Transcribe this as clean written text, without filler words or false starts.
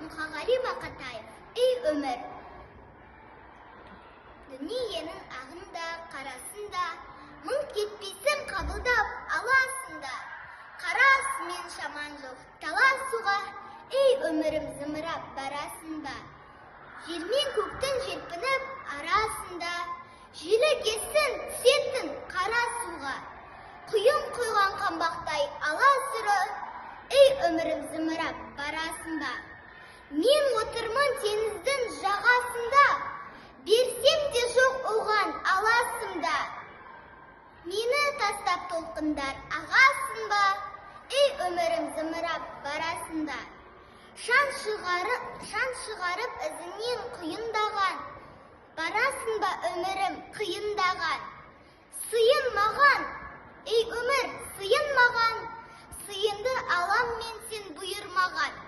Мұқағали Мақатаев. Ей өмір! Дүниенің ағында, қарасында, мың кетпейсің қабылдап аласында. Қарас мен шаман жоқ таласуға, ей өмірім зымырап барасың ба? Жер мен көктің желпініп арасында, желі кессін түсетін қара суға. Құйын құйған қамбақтай аласұры, ей өмірім зымырап барасың ба? Мен отырмын теңіздің жағасында, берсем де жоқ оған аласымда. Мені тастап толқындар ағасың ба? Ей өмірім зымырап барасында. Шан шығарып ізінен құйындаған, барасың ба өмірім қиындаған? Сыйын маған, ей өмір, сыйын маған, сыйынды алам мен сен бұйырмаған.